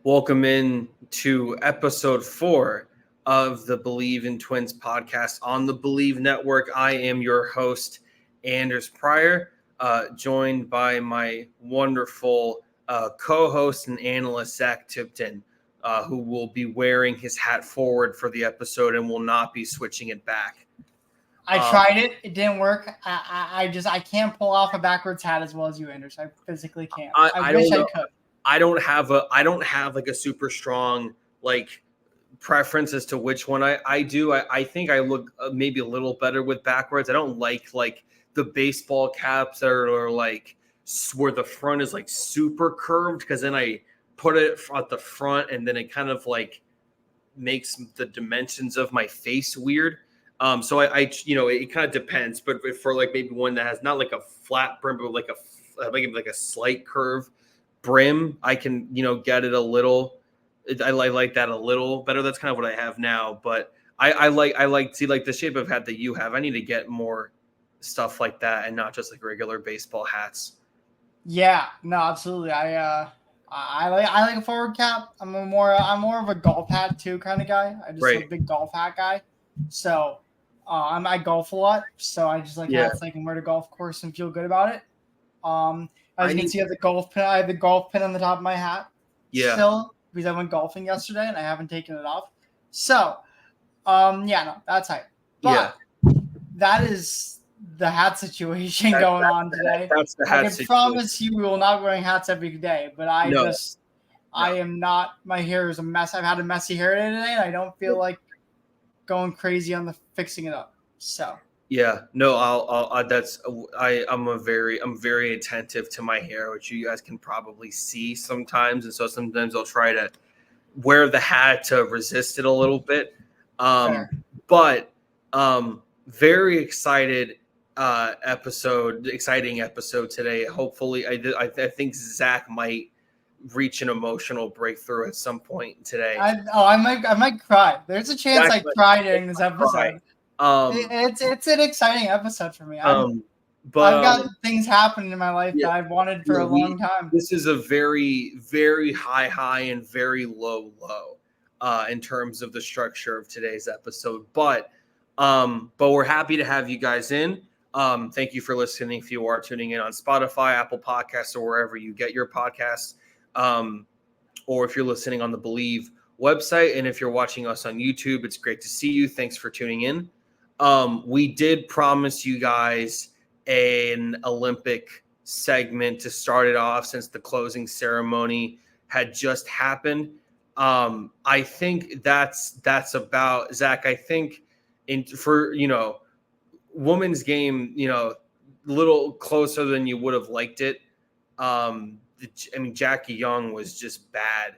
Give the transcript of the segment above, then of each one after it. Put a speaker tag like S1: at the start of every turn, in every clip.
S1: Welcome in to episode 4 of the Bleav in Twins podcast on the Bleav Network. I am your host, Anders Pryor, joined by my wonderful co-host and analyst, Zac Tipton, who will be wearing his hat forward for the episode and will not be switching it back.
S2: I tried it. It didn't work. I can't pull off a backwards hat as well as you, Anders. I physically can't. I wish I could.
S1: I don't have like a super strong like preference as to which one I do. I think I look maybe a little better with backwards. I don't like the baseball caps that are like where the front is like super curved, because then I put it at the front and then it kind of like makes the dimensions of my face weird. So I it kind of depends, but for like maybe one that has not like a flat brim but like a slight curve brim, I can get it a little. I like that a little better. That's kind of what I have now, but I like see like the shape of hat that you have. I need to get more stuff like that and not just like regular baseball hats.
S2: Yeah, no, absolutely. I like a forward cap. I'm more of a golf hat too kind of guy. I'm a big golf hat guy. So I golf a lot, so I just like hats I can wear to golf course and feel good about it. As you can see, I have the golf pin. I have the golf pin on the top of my hat.
S1: Yeah.
S2: Still, because I went golfing yesterday and I haven't taken it off. So, that's hype. But that is the hat situation going on today.
S1: That's the hat
S2: situation. I can promise you we will not be wearing hats every day, but I am not. My hair is a mess. I've had a messy hair day today, and I don't feel like going crazy on the fixing it up. So.
S1: Yeah, no, I'm very attentive to my hair, which you guys can probably see sometimes. And so sometimes I'll try to wear the hat to resist it a little bit. But very exciting episode today. Hopefully I think Zac might reach an emotional breakthrough at some point today.
S2: I might cry. There's a chance I cry during this episode. It's an exciting episode for me. I've got things happening in my life that I've wanted for a long time.
S1: This is a very, very high and very low in terms of the structure of today's episode. But we're happy to have you guys in. Thank you for listening. If you are tuning in on Spotify, Apple Podcasts, or wherever you get your podcasts, or if you're listening on the Bleav website, and if you're watching us on YouTube, it's great to see you. Thanks for tuning in. We did promise you guys an Olympic segment to start it off since the closing ceremony had just happened. I think that's about Zac. I think for women's game, a little closer than you would have liked it. Jackie Young was just bad.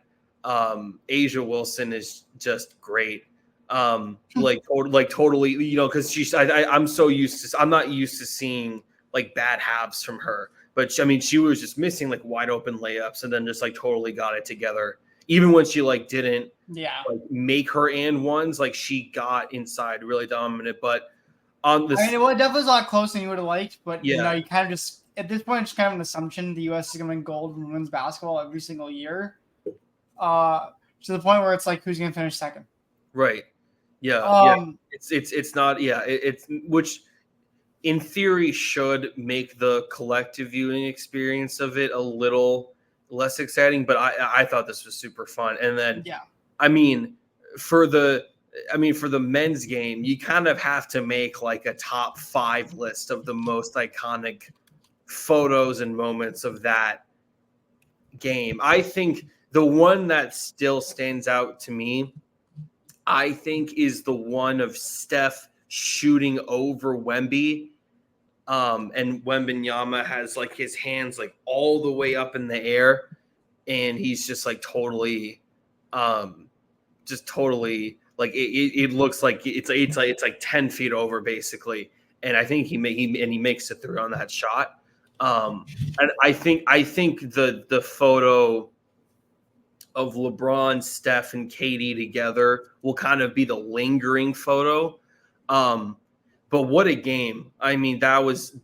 S1: Asia Wilson is just great. Totally, because I'm not used to seeing like bad halves from her, but she was just missing like wide open layups and then just like totally got it together. Even when she like didn't make her and ones, like she got inside really dominant. But on this,
S2: it definitely was a lot closer than you would have liked, but you kind of just at this point it's kind of an assumption the U.S. is going to win gold in women's basketball every single year, to the point where it's like who's going to finish second,
S1: right? It's not it's which in theory should make the collective viewing experience of it a little less exciting, but I thought this was super fun. And then for the men's game, you kind of have to make like a top 5 list of the most iconic photos and moments of that game. I think the one that still stands out to me, I think, is the one of Steph shooting over Wemby. And Wembanyama has like his hands like all the way up in the air, and he's just like totally like it looks like it's like 10 feet over basically. And I think he makes it through on that shot. And I think the photo of LeBron, Steph, and KD together will kind of be the lingering photo. But what a game. That was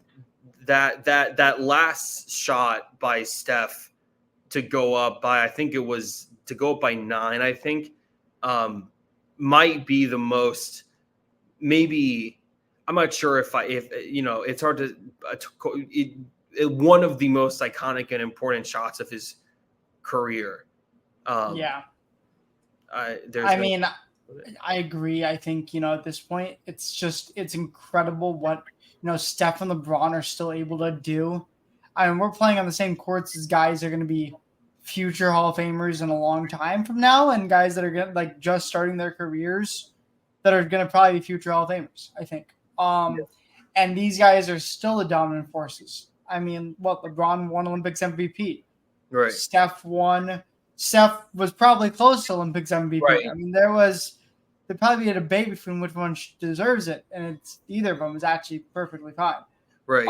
S1: that last shot by Steph to go up by, I think it was to go up by 9, I think, might be the most, maybe, I'm not sure if it's hard to, one of the most iconic and important shots of his career.
S2: I mean, I agree. I think, at this point, it's incredible what, Steph and LeBron are still able to do. I mean, we're playing on the same courts as guys that are going to be future Hall of Famers in a long time from now, and guys that are going to, just starting their careers that are going to probably be future Hall of Famers, I think. And these guys are still the dominant forces. I mean, LeBron won Olympics MVP.
S1: Right.
S2: Steph was probably close to Olympics MVP. Right. I mean, there'd probably be a debate between which one deserves it, and either of them is actually perfectly fine.
S1: Right.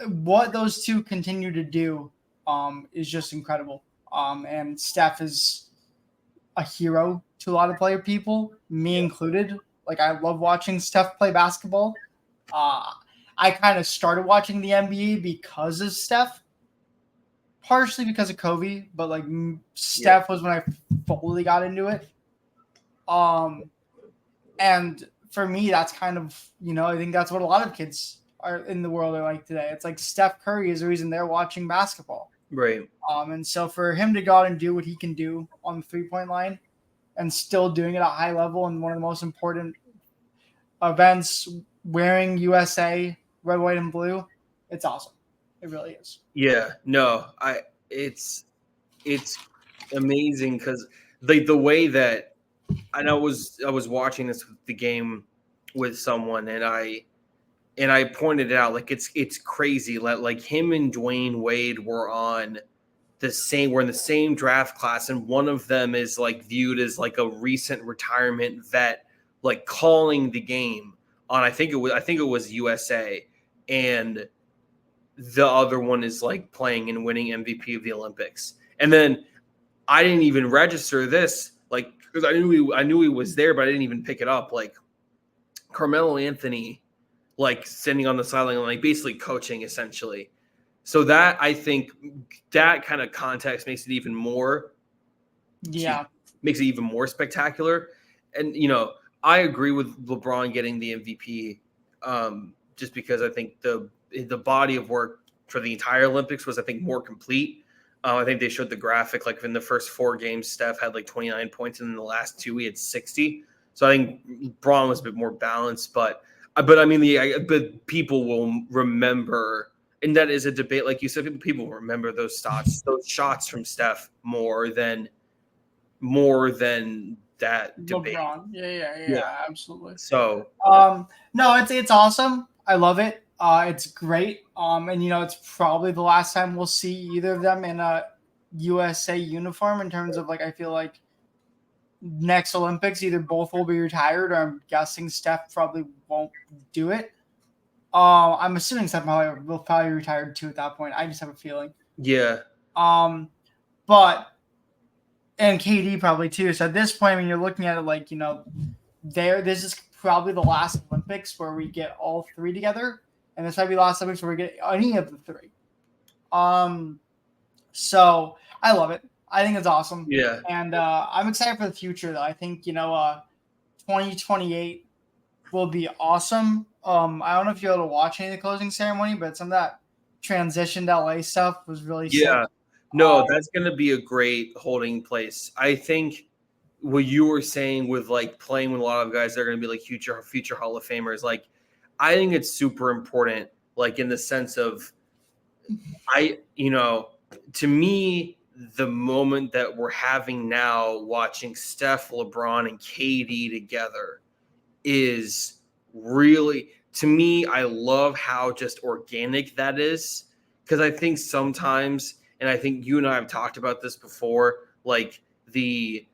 S2: What those two continue to do is just incredible. And Steph is a hero to a lot of people, me included. Like, I love watching Steph play basketball. I kind of started watching the NBA because of Steph, partially because of Kobe, but Steph was when I fully got into it. And for me, that's kind of, I think that's what a lot of kids are in the world are like today. It's like Steph Curry is the reason they're watching basketball.
S1: Right.
S2: And so for him to go out and do what he can do on the 3-point line and still doing it at a high level in one of the most important events, wearing USA red, white, and blue, it's awesome. It really is.
S1: Yeah, no, it's amazing because the way that, and I was watching the game with someone, and I pointed it out, it's crazy. Like him and Dwayne Wade were in the same draft class, and one of them is viewed as a recent retirement vet, calling the game on, I think it was USA, and the other one is playing and winning MVP of the Olympics. And then I didn't even register this, because I knew he was there, but I didn't even pick it up. Carmelo Anthony, sitting on the sideline, basically coaching essentially. So that, I think, that kind of context makes it even more, makes it even more spectacular. And I agree with LeBron getting the MVP, just because I think the body of work for the entire Olympics was, I think, more complete. I think they showed the graphic, in the first 4 games, Steph had 29 points, and in the last 2 he had 60. So I think LeBron was a bit more balanced, but I mean, but people will remember, and that is a debate, like you said, people will remember those shots from Steph more than that debate.
S2: LeBron. Yeah, absolutely.
S1: So
S2: no, it's awesome. I love it. It's great. And it's probably the last time we'll see either of them in a USA uniform in terms of I feel like next Olympics, either both will be retired, or I'm guessing Steph probably won't do it. I'm assuming Steph will probably retire too at that point. I just have a feeling.
S1: Yeah.
S2: But and KD probably too. So at this point, when you're looking at it, this is probably the last Olympics where we get all 3 together, and this might be the last Olympics where we get any of the 3. So I love it. I think it's awesome.
S1: Yeah.
S2: And I'm excited for the future, though. I think 2028 will be awesome. I don't know if you're able to watch any of the closing ceremony, but some of that transition to LA stuff was really sick.
S1: No, that's going to be a great holding place. I think what you were saying with playing with a lot of guys that are going to be future Hall of Famers, I think it's super important, in the sense of, to me, the moment that we're having now watching Steph, LeBron, and KD together is really, to me, I love how just organic that is. Because I think sometimes, and I think you and I have talked about this before, the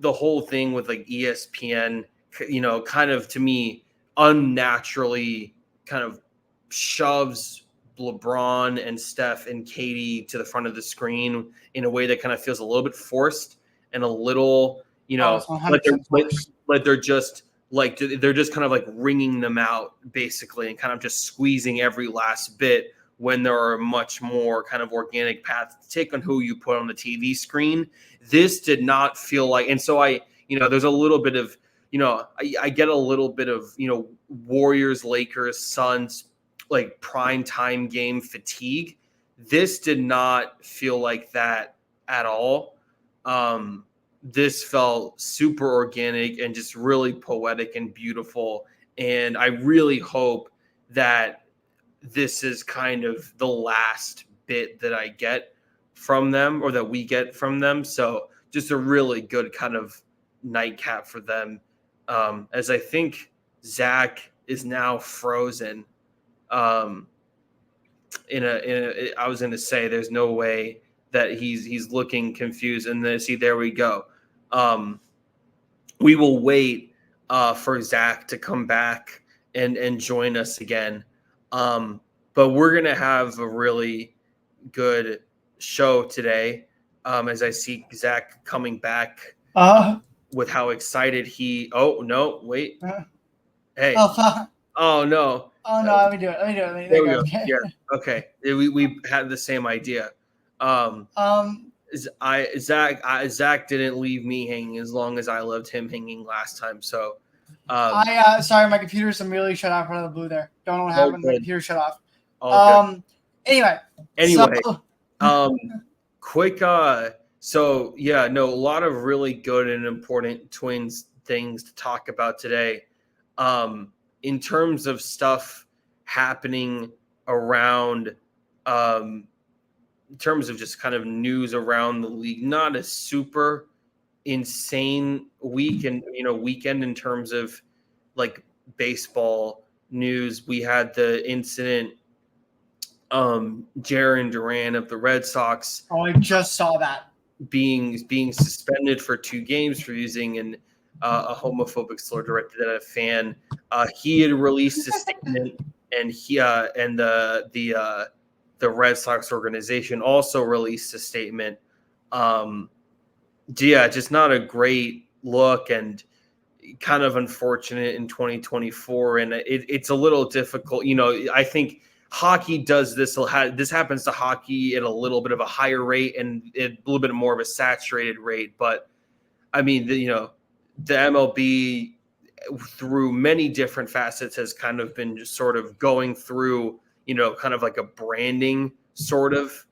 S1: whole thing with ESPN, kind of, to me, unnaturally kind of shoves LeBron and Steph and KD to the front of the screen in a way that kind of feels a little bit forced and a little, they're just kind of wringing them out basically, and kind of just squeezing every last bit, when there are much more kind of organic paths to take on who you put on the TV screen. This did not feel like, and so there's a little bit of, I get a little bit of, Warriors, Lakers, Suns, like prime time game fatigue. This did not feel like that at all. This felt super organic and just really poetic and beautiful. And I really hope that this is kind of the last bit that I get from them, or that we get from them. So just a really good kind of nightcap for them. As I think Zac is now frozen. I was going to say there's no way that he's looking confused. And then there we go. We will wait for Zac to come back and join us again. But we're going to have a really good show today. As I see Zac coming back with how excited oh, no, wait. Hey. Oh, no.
S2: Oh, no, let me do it.
S1: There we go. Yeah. Okay. We had the same idea. Zac didn't leave me hanging as long as I left him hanging last time. So,
S2: sorry, my computer's really shut off out of the blue there. Don't know what happened. My computer shut off. Anyway.
S1: Quick. So yeah, no, a lot of really good and important Twins things to talk about today. In terms of stuff happening around, in terms of just kind of news around the league, not a super insane weekend in terms of like baseball news. We had the incident, Jarren Duran of the Red Sox.
S2: Oh, I just saw that.
S1: Being suspended for 2 games for using a homophobic slur directed at a fan. He had released a statement, and the Red Sox organization also released a statement. Just not a great look and kind of unfortunate in 2024. And it's a little difficult. I think hockey does this. This happens to hockey at a little bit of a higher rate and a little bit more of a saturated rate. But I mean, the MLB through many different facets has kind of been just sort of going through, kind of like a branding sort of,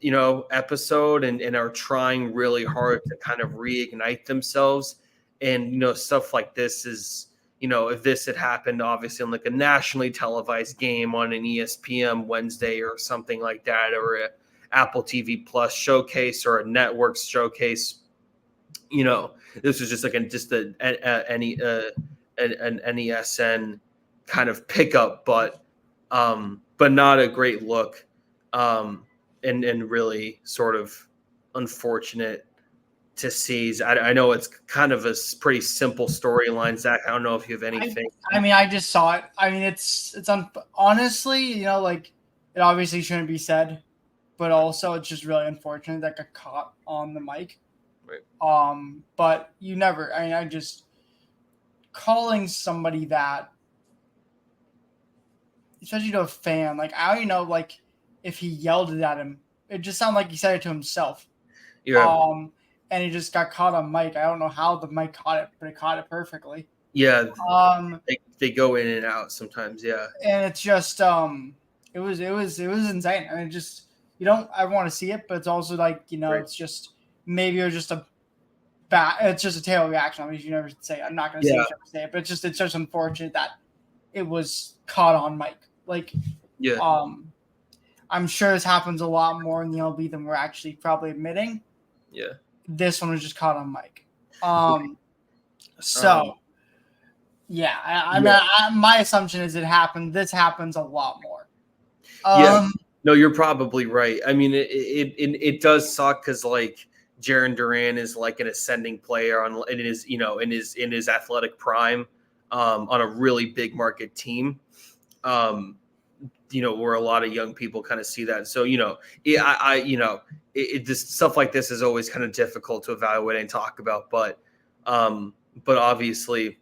S1: episode and are trying really hard to kind of reignite themselves. And, stuff like this is, if this had happened, obviously on like a nationally televised game on an ESPN Wednesday or something like that, or a Apple TV Plus showcase or a network showcase, this was just like an NESN kind of pickup, but not a great look, and really sort of unfortunate to see. I know it's kind of a pretty simple storyline, Zac. I don't know if you have anything.
S2: I just saw it. I mean, it's honestly, like it obviously shouldn't be said, but also it's just really unfortunate that got caught on the mic. Right. But you never. I mean, I just calling somebody that, especially to a fan. Like I don't even know, like if he yelled it at him, it just sounded like he said it to himself.
S1: Yeah.
S2: And he just got caught on mic. I don't know how the mic caught it, but it caught it perfectly.
S1: Yeah. They go in and out sometimes. Yeah.
S2: And it's just it was insane. I mean, just you don't ever want to see it, but it's also like right. It's just maybe it was just it's just a tail reaction. I mean, you never say. I'm not going to say it, but it's just unfortunate that it was caught on mic. Like,
S1: yeah.
S2: I'm sure this happens a lot more in the MLB than we're actually probably admitting.
S1: Yeah.
S2: This one was just caught on mic. My assumption is this happens a lot more.
S1: No, you're probably right. I mean, it does suck because like Jarren Duran is like an ascending player in his athletic prime, on a really big market team. Where a lot of young people kind of see that. So, this stuff like this is always kind of difficult to evaluate and talk about, but obviously,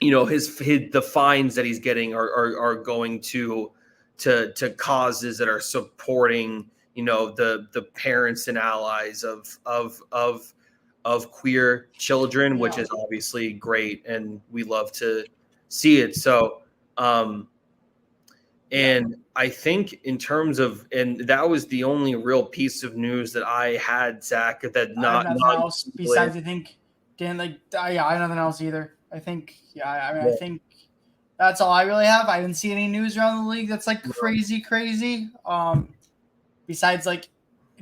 S1: the fines that he's getting are going to, to causes that are supporting, the parents and allies of queer children, which is obviously great, and we love to see it. So, and I think in terms of, and that was the only real piece of news that I had, Zach, that
S2: I have nothing else besides, I think, Dan, I have nothing else either. I think, I think that's all I really have. I didn't see any news around the league that's crazy. Besides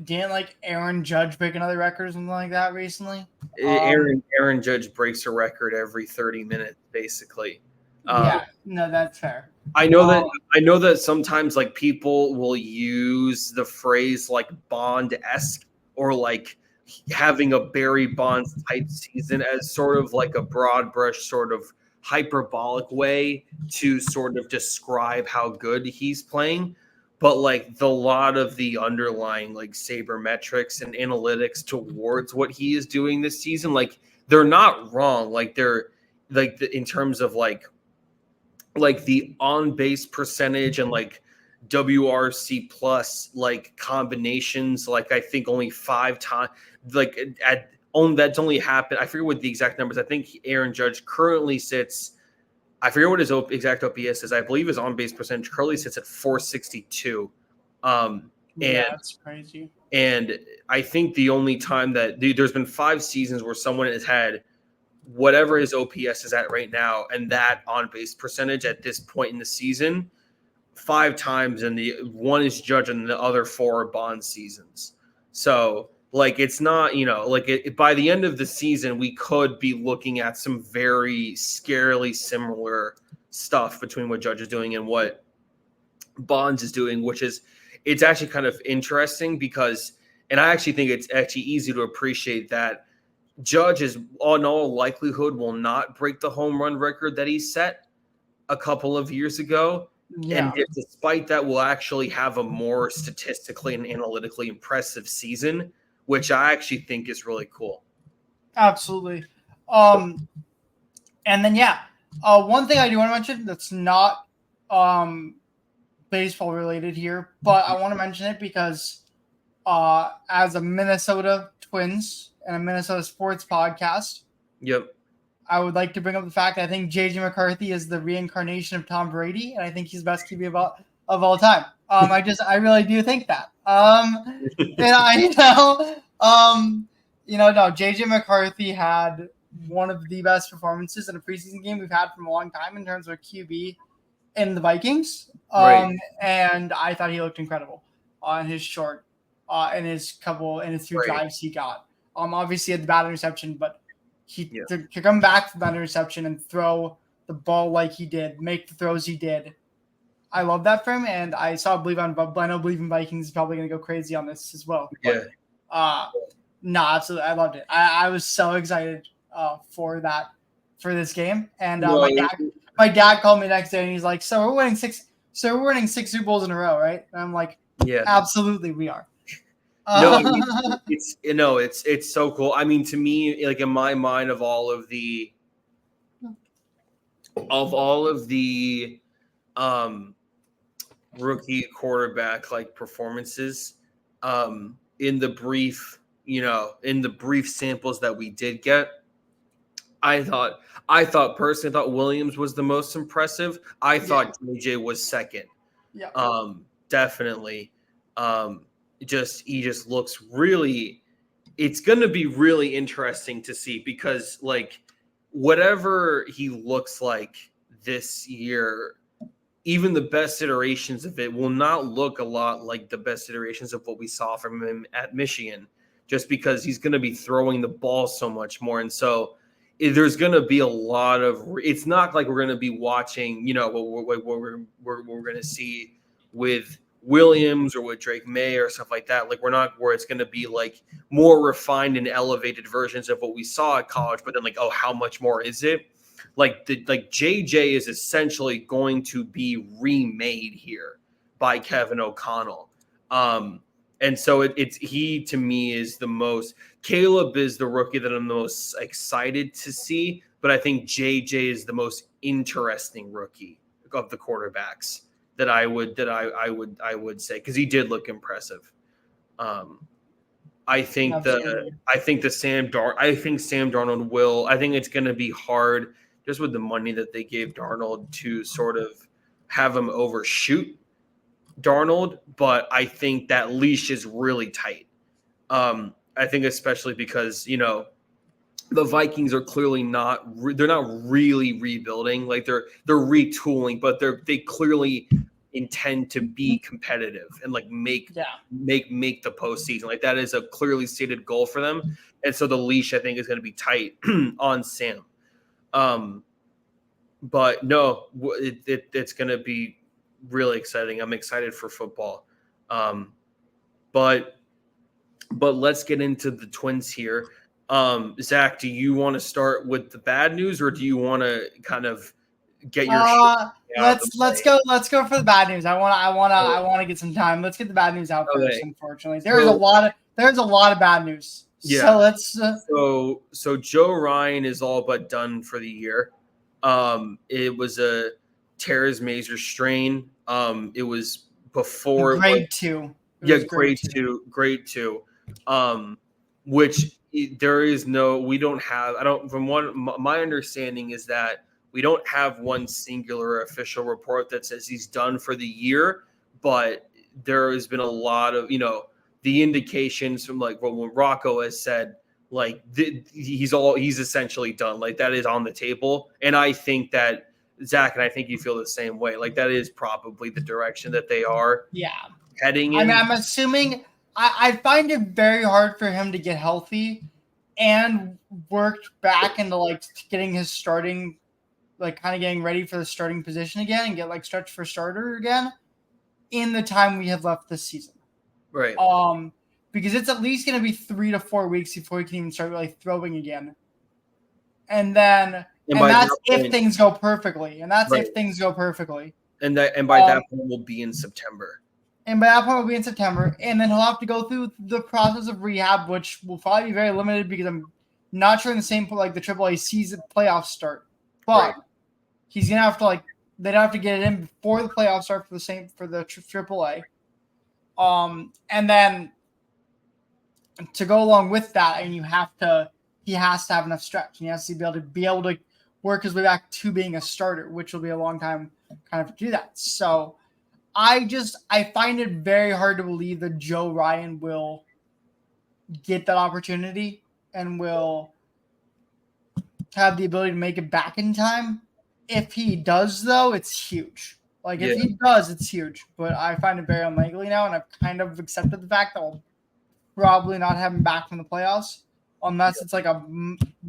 S2: Dan, Aaron Judge break another record or something like that recently.
S1: Aaron Judge breaks a record every 30 minutes, basically.
S2: No, that's fair.
S1: I know that sometimes people will use the phrase Bond-esque or having a Barry Bonds type season as sort of a broad brush sort of hyperbolic way to sort of describe how good he's playing. But a lot of the underlying sabermetrics and analytics towards what he is doing this season, they're not wrong. They're in terms of the on base percentage and WRC plus combinations. I think only 5 times that's only happened. I forget what the exact numbers. I think Aaron Judge currently sits. I forget what his exact OPS is. I believe his on base percentage currently sits at 462.
S2: That's crazy.
S1: And I think the only time that there's been 5 seasons where someone has had whatever his OPS is at right now and that on base percentage at this point in the season 5 times, and the one is Judge and the other 4 are Bond seasons. So it's not, by the end of the season, we could be looking at some very scarily similar stuff between what Judge is doing and what Bonds is doing, it's actually kind of interesting because, and I actually think it's actually easy to appreciate that Judge is in all likelihood will not break the home run record that he set a couple of years ago. And despite that, will actually have a more statistically and analytically impressive season, which I actually think is really cool.
S2: Absolutely. And then, one thing I do want to mention that's not baseball related here, but I want to mention it because as a Minnesota Twins and a Minnesota sports podcast, I would like to bring up the fact that I think JJ McCarthy is the reincarnation of Tom Brady, and I think he's the best QB of all time. I really do think that. JJ McCarthy had one of the best performances in a preseason game we've had from a long time in terms of QB in the Vikings. And I thought he looked incredible on his short, in his 2 drives he got. Obviously had the bad interception, but to come back from that interception and throw the ball like he did, make the throws he did. I love that for him, and I saw Bleav in Vikings is probably going to go crazy on this as well. Absolutely, I loved it. I was so excited for this game, and my dad called me the next day and he's like, "So we're winning 6 Super Bowls in a row, right?" And I'm like, "Yeah, absolutely, we are."
S1: It's so cool. I mean, to me, in my mind, of all of the rookie quarterback performances, in the brief samples that we did get, I personally Williams was the most impressive. I thought JJ was second. Definitely. He just looks really, it's going to be really interesting to see because whatever he looks like this year, even the best iterations of it will not look a lot like the best iterations of what we saw from him at Michigan, just because he's going to be throwing the ball so much more. And so there's going to be a lot of, it's not like we're going to be watching, what we're going to see with Williams or with Drake May or stuff like that. We're not where it's going to be more refined and elevated versions of what we saw at college, but then how much more is it? JJ is essentially going to be remade here by Kevin O'Connell. And so he to me is the most, Caleb is the rookie that I'm the most excited to see, but I think JJ is the most interesting rookie of the quarterbacks that I would say, because he did look impressive. I think Sam Darnold will. I think it's going to be hard just with the money that they gave Darnold to sort of have him overshoot Darnold, but I think that leash is really tight. I think especially because, the Vikings are clearly they're not really rebuilding. Like they're retooling, but they clearly intend to be competitive and like make the postseason. Like that is a clearly stated goal for them. And so the leash, I think, is going to be tight on Sam. But no, it's going to be really exciting. I'm excited for football. But let's get into the Twins here. Zach, do you want to start with the bad news, or do you want to kind of get your
S2: let's go for the bad news. I want to get some time. Let's get the bad news out first. Unfortunately, there's a lot of bad news.
S1: Yeah.
S2: So let's.
S1: So Joe Ryan is all but done for the year. It was a teres major strain. It was before
S2: grade 2.
S1: Grade two. Which there is we don't have. My understanding is that we don't have one singular official report that says he's done for the year, but there has been a lot of, the indications from like when Rocco has said, like he's essentially done. Like that is on the table. And I think that Zach, and I think you feel the same way. Like that is probably the direction that they are heading in.
S2: I mean, I'm assuming I find it very hard for him to get healthy and worked back into like getting his starting, like kind of getting ready for the starting position again and get like stretched for starter again in the time we have left this season.
S1: Right.
S2: Because it's at least going to be 3 to 4 weeks before he can even start really throwing again. And that's if things go perfectly. And by
S1: that point we'll be in September.
S2: And by that point we'll be in September. And then he'll have to go through the process of rehab, which will probably be very limited because I'm not sure in the same like the AAA season playoffs start. But he's gonna have to they'd have to get it in before the playoffs start for the AAA. And then to go along with that, and he has to have enough stretch, and he has to be able to work his way back to being a starter, which will be a long time kind of to do that. So I find it very hard to believe that Joe Ryan will get that opportunity and will have the ability to make it back in time. If he does, though, it's huge. If he does, it's huge. But I find it very unlikely now, and I've kind of accepted the fact that we'll probably not have him back from the playoffs unless it's like a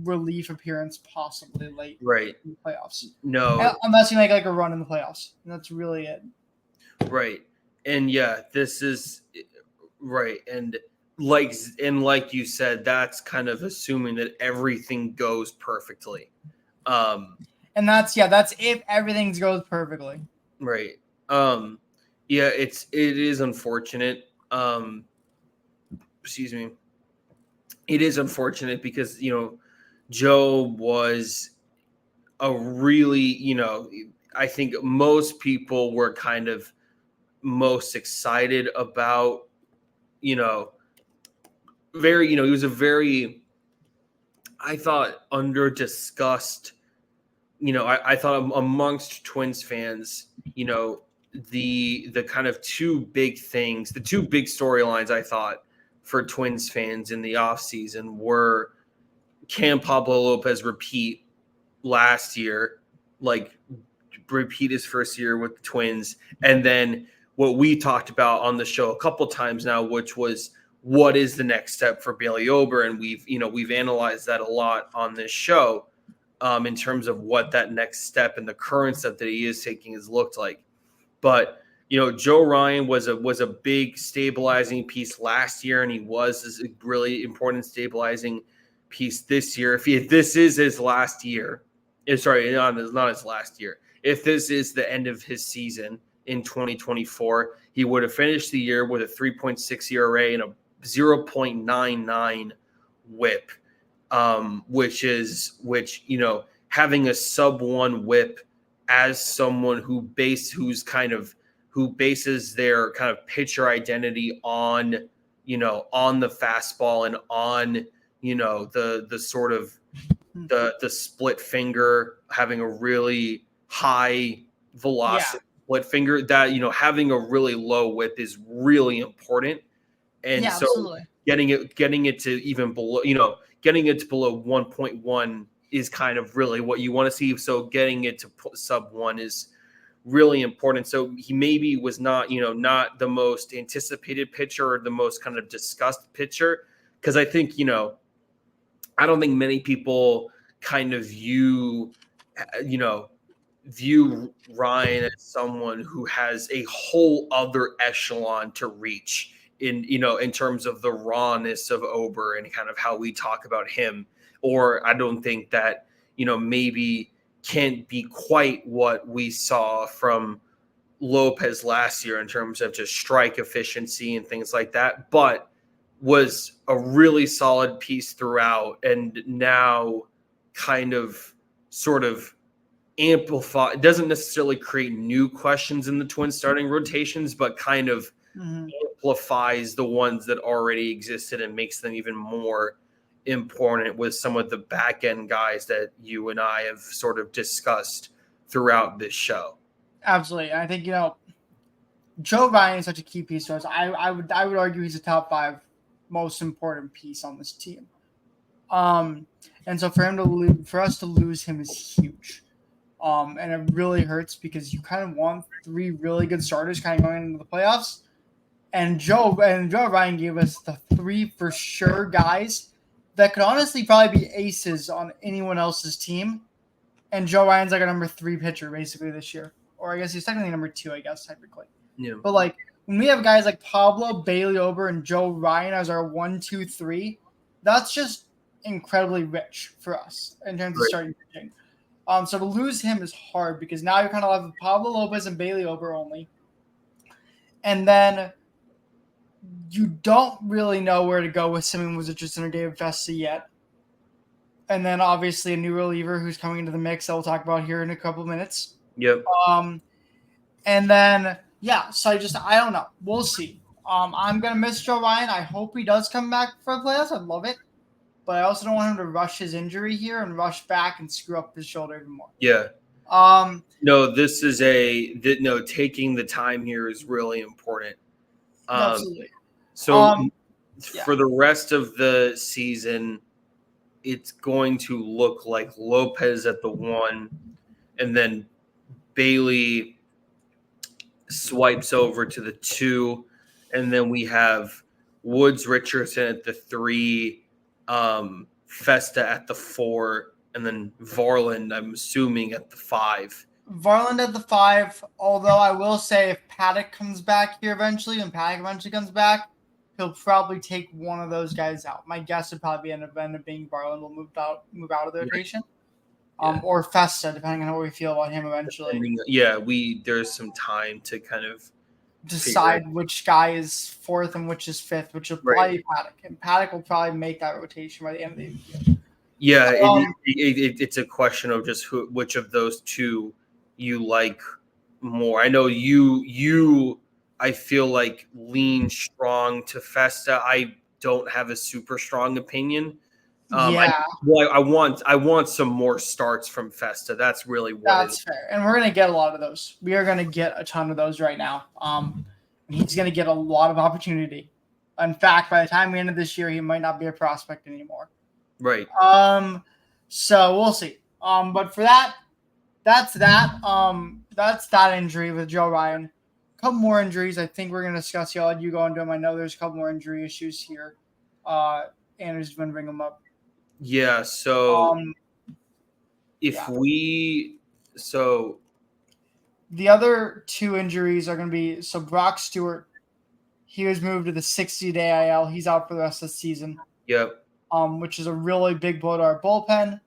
S2: relief appearance possibly late in the playoffs.
S1: No.
S2: Unless you make like a run in the playoffs. And that's really it.
S1: Right. And this is right. And like you said, that's kind of assuming that everything goes perfectly.
S2: And that's if everything goes perfectly.
S1: Right. It is unfortunate. Excuse me. It is unfortunate because, Joe was a really, I think most people were kind of most excited about, he was a very, I thought, under-discussed, I thought amongst Twins fans, the kind of two big things, the two big storylines I thought for Twins fans in the offseason were, can Pablo Lopez repeat last year, repeat his first year with the Twins, and then what we talked about on the show a couple times now, which was what is the next step for Bailey Ober, and we've analyzed that a lot on this show in terms of what that next step and the current step that he is taking has looked like. But Joe Ryan was a big stabilizing piece last year, and he was a really important stabilizing piece this year. If this is his last year, not his last year. If this is the end of his season in 2024, he would have finished the year with a 3.6 ERA and a 0.99 WHIP, which having a sub-1 WHIP as someone who's kind of who bases their kind of pitcher identity on, on the fastball and on, the sort of the split finger, having a really high velocity split finger, that, having a really low whip is really important. And so
S2: absolutely.
S1: getting it to even below, getting it to below 1.1 is kind of really what you want to see. So getting it to sub 1 is really important. So he maybe was not, not the most anticipated pitcher or the most kind of discussed pitcher, because I think, I don't think many people kind of view Ryan as someone who has a whole other echelon to reach in terms of the rawness of Ober and kind of how we talk about him. Or I don't think that, maybe can't be quite what we saw from Lopez last year in terms of just strike efficiency and things like that, but was a really solid piece throughout, and now kind of sort of amplify. It doesn't necessarily create new questions in the Twins starting rotations, but kind of amplifies the ones that already existed and makes them even more important with some of the back end guys that you and I have sort of discussed throughout this show.
S2: Absolutely. I think, Joe Ryan is such a key piece to us. I would argue he's a top 5 most important piece on this team. And so for us to lose him is huge. And it really hurts because you kind of want 3 really good starters kind of going into the playoffs. And Joe Ryan gave us the 3 for sure guys that could honestly probably be aces on anyone else's team. And Joe Ryan's like a number 3 pitcher basically this year. Or I guess he's technically number 2, I guess, technically.
S1: Yeah.
S2: But like when we have guys like Pablo, Bailey Ober, and Joe Ryan as our 1, 2, 3, that's just incredibly rich for us in terms of starting pitching. So to lose him is hard because now you're kind of left with Pablo Lopez and Bailey Ober only. And then you don't really know where to go with Simon Wojcicki or David Festa yet. And then obviously a new reliever who's coming into the mix that we'll talk about here in a couple of minutes.
S1: Yep.
S2: And then, so I don't know. We'll see. I'm going to miss Joe Ryan. I hope he does come back for the playoffs. I'd love it. But I also don't want him to rush his injury here and rush back and screw up his shoulder even more.
S1: Yeah. Taking the time here is really important.
S2: Absolutely.
S1: So for the rest of the season, it's going to look like Lopez at the 1, and then Bailey swipes over to the 2, and then we have Woods Richardson at the 3, Festa at the 4, and then Varland, I'm assuming, at the 5.
S2: Varland at the 5, although I will say if Paddock comes back here eventually, and Paddock eventually comes back, he'll probably take one of those guys out. My guess would probably end up being Varland will move out of the rotation. Or Festa, depending on how we feel about him eventually.
S1: There's some time to kind of
S2: decide which guy is 4th and which is 5th, which will probably be Paddock. And Paddock will probably make that rotation by the end of the year.
S1: Yeah, it's a question of just which of those 2 you like more. I know you I feel like lean strong to Festa. I don't have a super strong opinion. I want some more starts from Festa. That's really what
S2: that's fair. And we're gonna get a lot of those. We are gonna get a ton of those right now. He's gonna get a lot of opportunity. In fact, by the time we end this year, he might not be a prospect anymore.
S1: Right.
S2: So we'll see. But for that's that. That's that injury with Joe Ryan. A couple more injuries. I think we're gonna discuss. I'll let you go into them. I know there's a couple more injury issues here. Andrew's gonna bring them up.
S1: Yeah. So
S2: the other 2 injuries are going to be Brock Stewart. He was moved to the 60-day IL. He's out for the rest of the season.
S1: Yep.
S2: Which is a really big blow to our bullpen.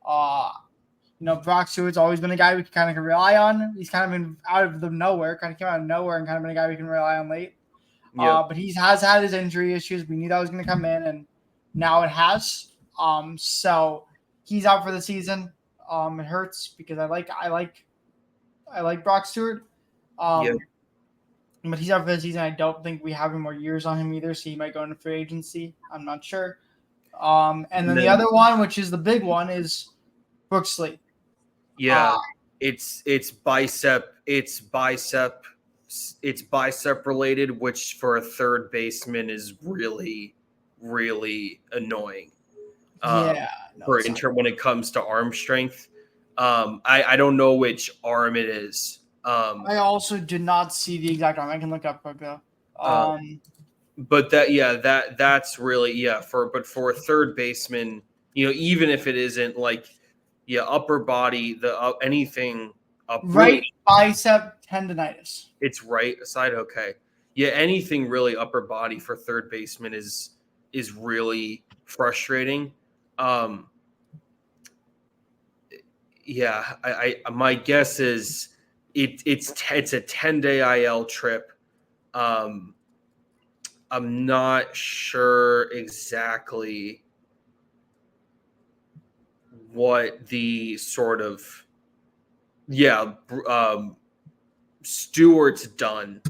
S2: Brock Stewart's always been a guy we can rely on. He's kind of been out of nowhere, kind of came out of nowhere and kind of been a guy we can rely on late. Yep. But he has had his injury issues. We knew that was going to come in, and now it has. So he's out for the season. It hurts because I like Brock Stewart. but he's out for the season. I don't think we have any more years on him either, so he might go into free agency. I'm not sure. And then the other one, which is the big one, is Brooks Lee.
S1: Yeah, it's bicep related, which for a third baseman is really, really annoying. When it comes to arm strength. I don't know which arm it is.
S2: I also did not see the exact arm. I can look up quick though.
S1: But that's really for a third baseman, even if it isn't upper body, anything up
S2: right bicep tendonitis.
S1: It's right side. Okay. Yeah, anything really upper body for third baseman is really frustrating. I my guess is it's a 10-day IL trip. I'm not sure exactly what the sort of Stewart's done.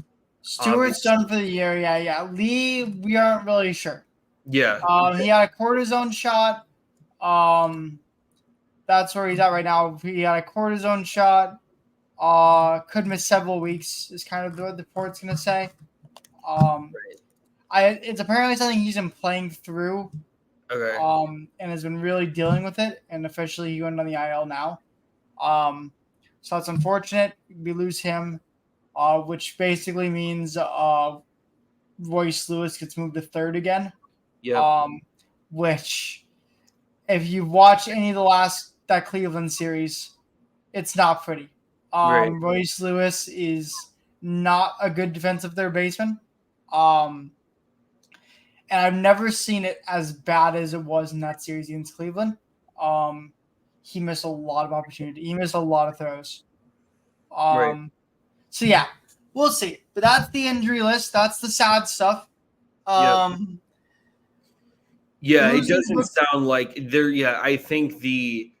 S2: Stewart's done for the year. Yeah. Lee, we aren't really sure.
S1: Yeah.
S2: He had a cortisone shot. That's where he's at right now. He had a cortisone shot. Could miss several weeks is kind of what the report's gonna say. It's apparently something he's been playing through.
S1: Okay.
S2: And has been really dealing with it, and officially he went on the IL now. So that's unfortunate. We lose him, which basically means Royce Lewis gets moved to third again.
S1: Yeah.
S2: Which, if you watch any of that Cleveland series, it's not pretty.
S1: Right.
S2: Royce Lewis is not a good defensive third baseman. And I've never seen it as bad as it was in that series against Cleveland. He missed a lot of opportunity. He missed a lot of throws.
S1: Right.
S2: So yeah, we'll see. But that's the injury list. That's the sad stuff.
S1: It doesn't sound like there. Yeah, I think the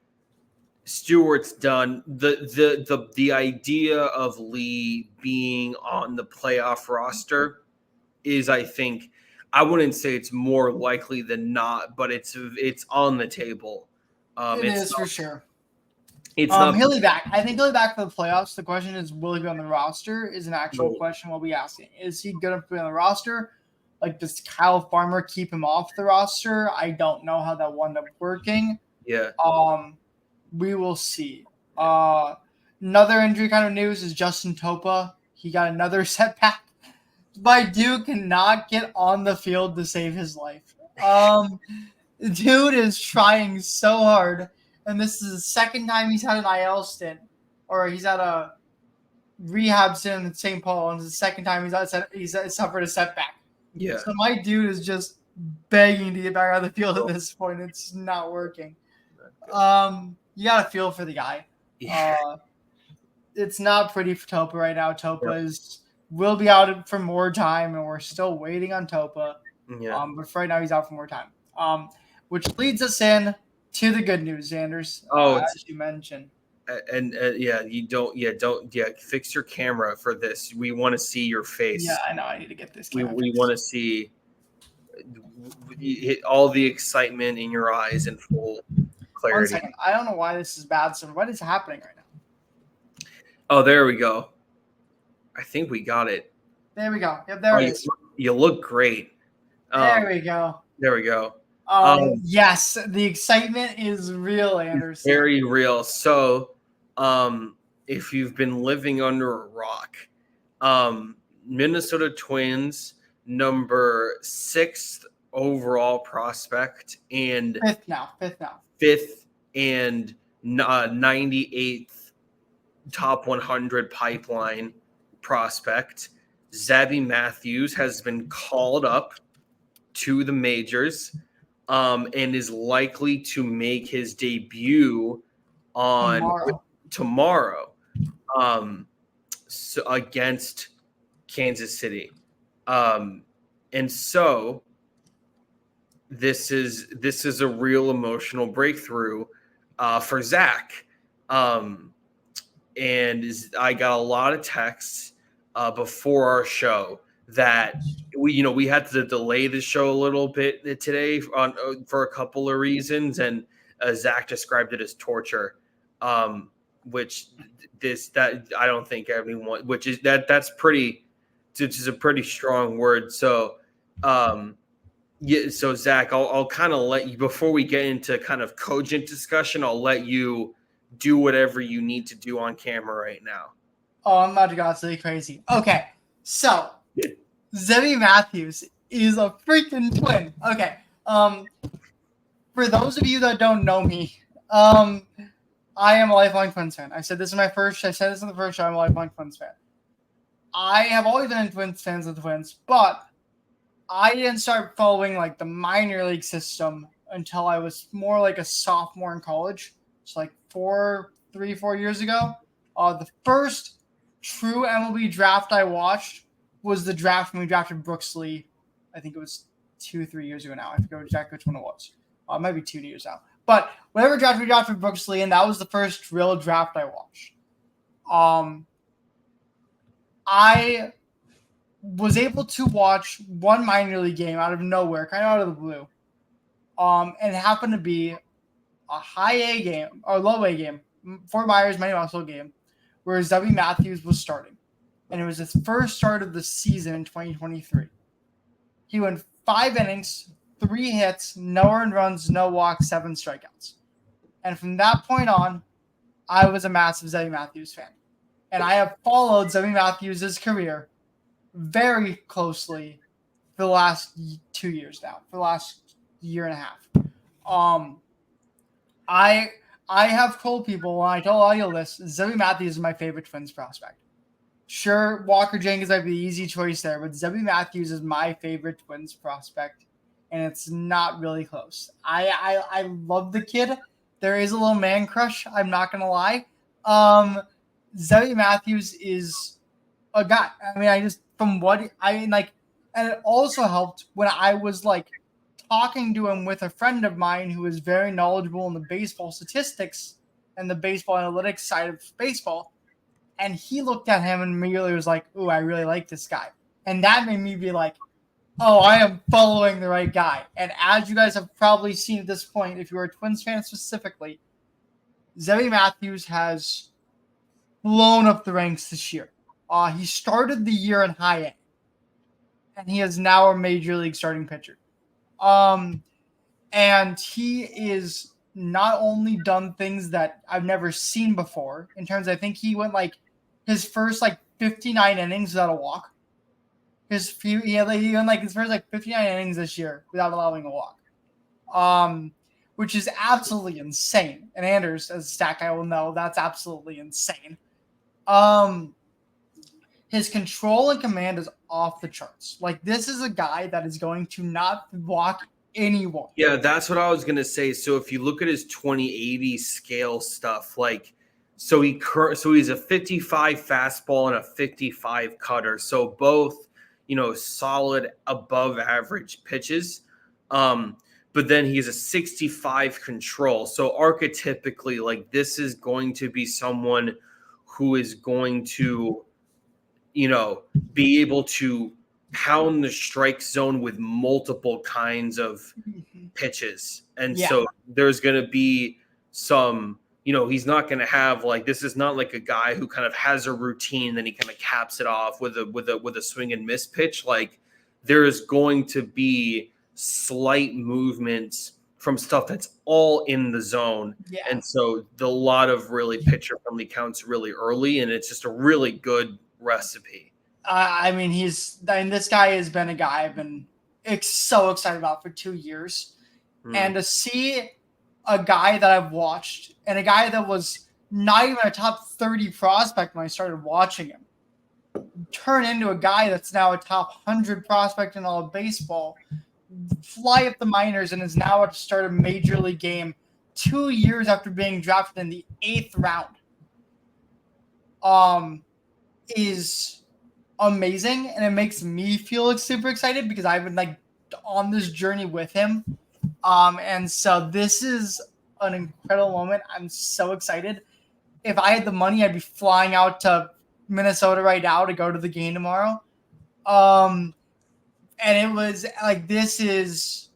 S1: Stewart's done. The idea of Lee being on the playoff roster is, I think, I wouldn't say it's more likely than not, but it's on the table.
S2: It is for sure.
S1: It's not.
S2: He'll be back. I think he'll be back for the playoffs. The question is, will he be on the roster? Is an actual question we'll be asking. Is he going to be on the roster? Does Kyle Farmer keep him off the roster? I don't know how that wound up working.
S1: Yeah.
S2: We will see. Another injury kind of news is Justin Topa. He got another setback. My dude cannot get on the field to save his life. Dude is trying so hard, and this is the second time he's had an IL stint, or he's had a rehab stint in St. Paul, and it's the second time he's suffered a setback.
S1: Yeah.
S2: So my dude is just begging to get back on the field at this point. It's not working. You gotta feel for the guy.
S1: Yeah.
S2: It's not pretty for Topa right now. Topa will be out for more time, and we're still waiting on Topa.
S1: Yeah.
S2: But for right now, he's out for more time. Which leads us in to the good news, Anders. As you mentioned.
S1: And fix your camera for this. We want to see your face.
S2: Yeah, I know. I need to get this.
S1: We want to see all the excitement in your eyes in full clarity.
S2: 1 second. I don't know why this is bad. So what is happening right now?
S1: Oh, there we go. I think we got it.
S2: There we go. Yep, there it is.
S1: You look great.
S2: There we go.
S1: There we go.
S2: Yes, the excitement is real, Anderson.
S1: Very real. So, if you've been living under a rock, Minnesota Twins number 6th overall prospect and fifth and 98th top 100 pipeline prospect, Zebby Matthews, has been called up to the majors. And is likely to make his debut on tomorrow against Kansas City. And so this is a real emotional breakthrough for Zac. And I got a lot of texts before our show that we had to delay the show a little bit today for a couple of reasons, and Zach described it as torture, which that I don't think everyone, which is that's pretty, which is a pretty strong word. So, yeah. So Zach, I'll kind of let you, before we get into kind of cogent discussion, I'll let you do whatever you need to do on camera right now.
S2: Oh, I'm about to go absolutely crazy. Okay, so Zebby Matthews is a freaking twin. Okay, for those of you that don't know me, I am a lifelong Twins fan. I said this in the first show. I'm a lifelong Twins fan. I have always been a Twins fans of the Twins, but I didn't start following like the minor league system until I was more like a sophomore in college. It's like 4 years ago. The first true MLB draft I watched was the draft when we drafted Brooks Lee. I think it was 2-3 years ago now. I forget exactly which one it was. It might be 2 years now. But whatever draft we drafted Brooks Lee, and that was the first real draft I watched. I was able to watch one minor league game out of nowhere, kind of out of the blue. And it happened to be a high A game or low A game, Fort Myers, Manny Muscle game, where Zebby Matthews was starting. And it was his first start of the season in 2023. He went 5 innings, 3 hits, no earned runs, no walks, 7 strikeouts. And from that point on, I was a massive Zebby Matthews fan. And I have followed Zebby Matthews' career very closely for the last 2 years now, for the last year and a half. I have told people, and I told all you this, Zebby Matthews is my favorite Twins prospect. Sure, Walker Jenkins might be the easy choice there, but Zebby Matthews is my favorite Twins prospect, and it's not really close. I love the kid. There is a little man crush, I'm not going to lie. Zebby Matthews is a guy. I mean, and it also helped when I was like talking to him with a friend of mine who is very knowledgeable in the baseball statistics and the baseball analytics side of baseball. And he looked at him and immediately was like, "Ooh, I really like this guy." And that made me be like, "Oh, I am following the right guy." And as you guys have probably seen at this point, if you're a Twins fan specifically, Zebby Matthews has blown up the ranks this year. He started the year in high A, and he is now a major league starting pitcher. And he is not only done things that I've never seen before in terms of, I think he went like his first like 59 innings without a walk. He went like his first like 59 innings this year without allowing a walk. Which is absolutely insane. And Anders, as a stat guy, will know that's absolutely insane. His control and command is off the charts. Like, this is a guy that is going to not walk anyone.
S1: Yeah, that's what I was gonna say. So if you look at his 2080 scale stuff, like, so he's a 55 fastball and a 55 cutter. So both, solid above average pitches. But then he has a 65 control. So archetypically, like, this is going to be someone who is going to, be able to pound the strike zone with multiple kinds of pitches. And so there's going to be some, he's not going to have like, this is not like a guy who kind of has a routine, then he kind of caps it off with a swing and miss pitch. Like, there is going to be slight movements from stuff that's all in the zone. Yeah. And so a lot of really pitcher friendly counts really early, and it's just a really good recipe.
S2: This guy has been a guy I've been so excited about for 2 years. And to see a guy that I've watched and a guy that was not even a top 30 prospect when I started watching him turn into a guy that's now a top 100 prospect in all of baseball, fly up the minors, and is now at the start of a major league game 2 years after being drafted in the 8th round, is amazing. And it makes me feel super excited because I've been like on this journey with him. And so this is an incredible moment. I'm so excited. If I had the money, I'd be flying out to Minnesota right now to go to the game tomorrow. And it was like, this is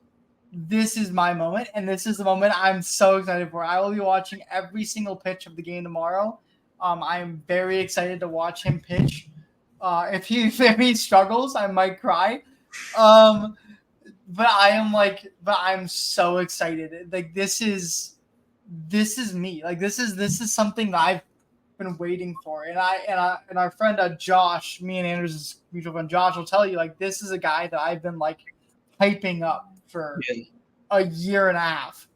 S2: my moment, and this is the moment I'm so excited for. I will be watching every single pitch of the game tomorrow. I am very excited to watch him pitch. If he struggles, I might cry. But I'm so excited. Like, this is me. Like, this is something that I've been waiting for. And our friend Josh, me and Andrew's mutual friend Josh, will tell you, like, this is a guy that I've been like hyping up for a year and a half,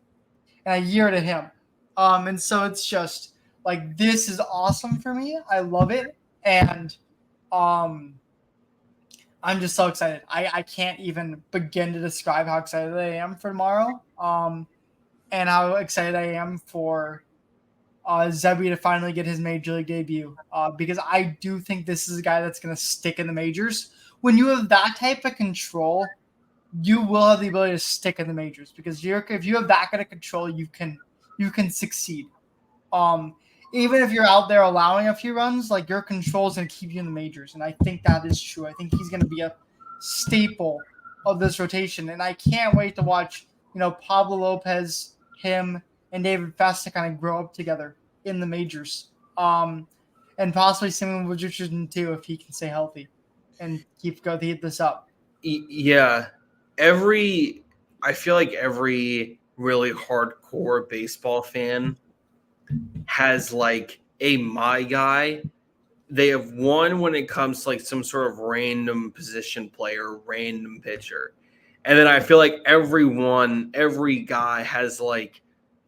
S2: and a year to him. And so it's just like, this is awesome for me. I love it. And I'm just so excited. I can't even begin to describe how excited I am for tomorrow. And how excited I am for Zebby to finally get his major league debut. Because I do think this is a guy that's going to stick in the majors. When you have that type of control, you will have the ability to stick in the majors, because if you have that kind of control, you can succeed. Even if you're out there allowing a few runs, like, your control is going to keep you in the majors. And I think that is true. I think he's going to be a staple of this rotation. And I can't wait to watch, Pablo Lopez, him, and David Fest to kind of grow up together in the majors. And possibly Samuel Richardson too, if he can stay healthy and keep this up.
S1: Yeah. I feel like every really hardcore baseball fan has like a my guy. They have one when it comes to like some sort of random position player, random pitcher. And then I feel like every guy has like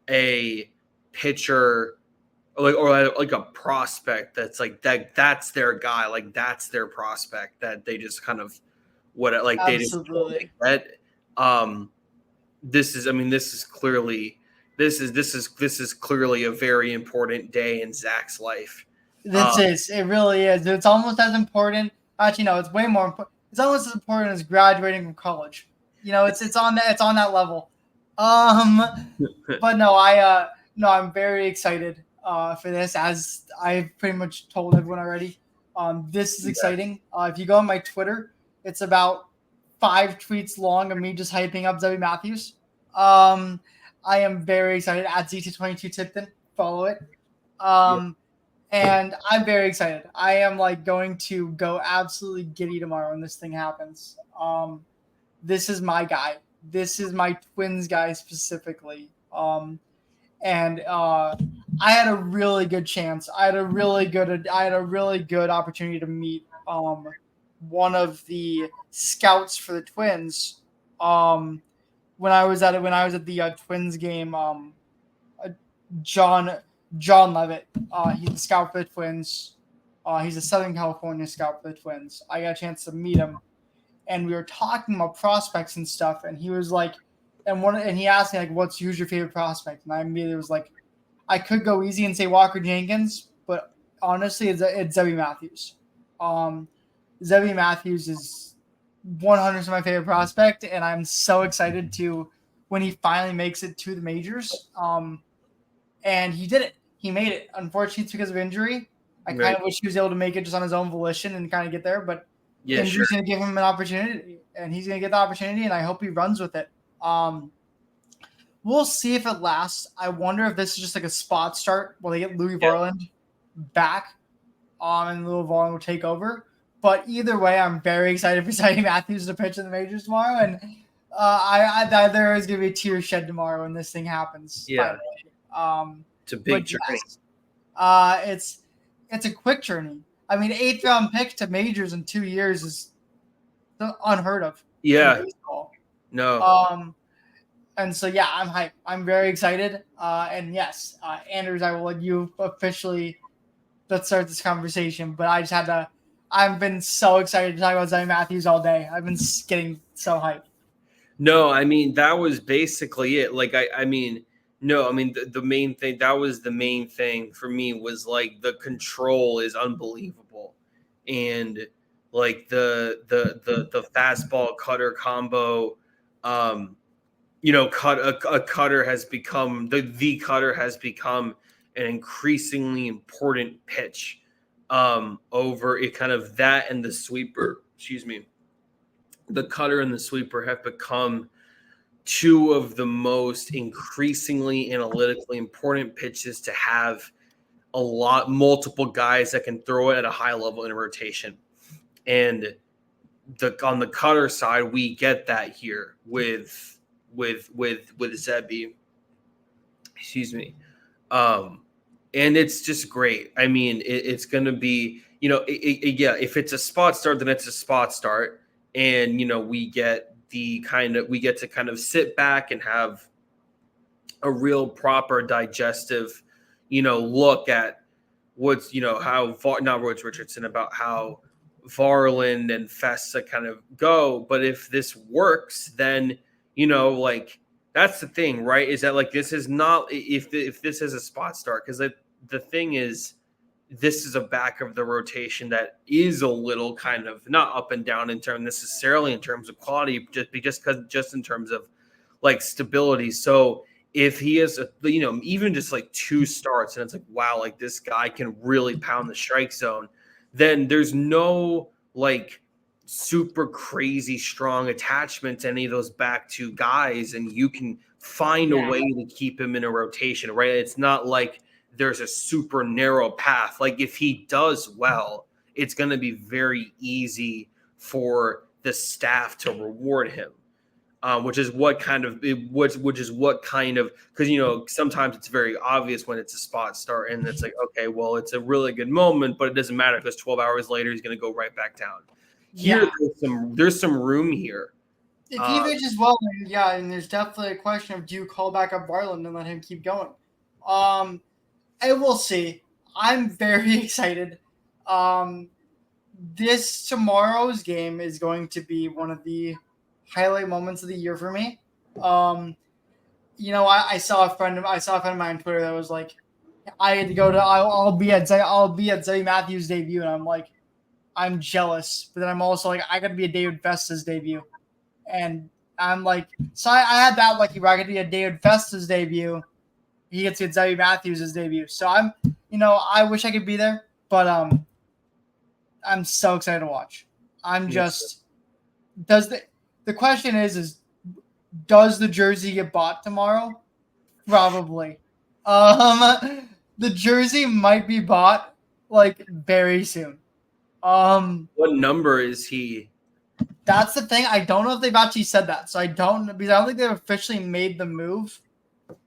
S1: a pitcher or like a prospect that's like that's their guy, like that's their prospect that they just kind of they just that. This is clearly a very important day in Zach's life.
S2: It really is. It's almost as important. Actually, no, it's way more important. It's almost as important as graduating from college. It's on that level. But no, I'm very excited for this, as I've pretty much told everyone already. This is exciting. If you go on my Twitter, it's about 5 tweets long of me just hyping up Zebby Matthews. I am very excited. At ZT22 Tipton, follow it. And I'm very excited. I am like going to go absolutely giddy tomorrow when this thing happens. This is my guy. This is my Twins guy specifically. And I had a really good chance. I had a really good opportunity to meet one of the scouts for the Twins. When I was at the Twins game, John Levitt, he's a scout for the Twins. He's a Southern California scout for the Twins. I got a chance to meet him, and we were talking about prospects and stuff. And he was like, and he asked me like, who's your favorite prospect? And I immediately was like, I could go easy and say Walker Jenkins, but honestly, it's Zebby Matthews. Zebby Matthews is 100% my favorite prospect, and I'm so excited when he finally makes it to the majors. And he did it. He made it. Unfortunately, it's because of injury. I kind of wish he was able to make it just on his own volition and kind of get there, but injury's going to give him an opportunity, and he's going to get the opportunity, and I hope he runs with it. We'll see if it lasts. I wonder if this is just like a spot start while they get Louis Varland back, and Louis Varland will take over. But either way, I'm very excited for Zebby Matthews to pitch in the majors tomorrow, and there is going to be a tear shed tomorrow when this thing happens.
S1: Yeah.
S2: Finally.
S1: It's a big journey.
S2: Yes, it's a quick journey. I mean, 8th round pick to majors in 2 years is unheard of.
S1: Yeah. No.
S2: And so I'm hyped. I'm very excited. And yes, Anders, I will let you officially let's start this conversation. But I just I've been so excited to talk about Zebby Matthews all day. I've been getting so hyped.
S1: No, I mean, that was basically it. Like, the main thing, that was the main thing for me, was like the control is unbelievable. And like the fastball cutter combo, a cutter has become the cutter has become an increasingly important pitch over it. Kind of that and the sweeper, the cutter and the sweeper have become two of the most increasingly analytically important pitches to have multiple guys that can throw it at a high level in a rotation. And on the cutter side, we get that here with Zebby. And it's just great. I mean, it's going to be, if it's a spot start, then it's a spot start. And, we get to kind of sit back and have a real proper digestive, look at Woods, not Woods Richardson, about how Varland and Fessa kind of go. But if this works, then, that's the thing, right? Is that this is not if this is a spot start, because the thing is, this is a back of the rotation that is a little kind of not up and down necessarily in terms of quality, just in terms of stability. So if he has even just two starts and it's wow, this guy can really pound the strike zone, then there's no super crazy strong attachment to any of those back two guys, and you can find a way to keep him in a rotation, right? It's not like there's a super narrow path. If he does well, it's going to be very easy for the staff to reward him, which is what kind of, because sometimes it's very obvious when it's a spot start and it's okay, well, it's a really good moment, but it doesn't matter because 12 hours later he's going to go right back down. Here, there's some room here.
S2: If he pitches well, and there's definitely a question of, do you call back up Varland and let him keep going? And we'll see. I'm very excited. Tomorrow's game is going to be one of the highlight moments of the year for me. I saw a friend of mine on Twitter that was I had to go to. I'll be at Zebby Matthew Debut, and I'm jealous, but then I'm also I got to be at David Festa's debut, and I'm so I had that lucky where I got to be at David Festa's debut. He gets to get Zebby Matthews' debut, so I wish I could be there, but I'm so excited to watch. The question is does the jersey get bought tomorrow? Probably. The jersey might be bought very soon.
S1: What number is he?
S2: That's the thing. I don't know if they've actually said that. So I don't think they've officially made the move.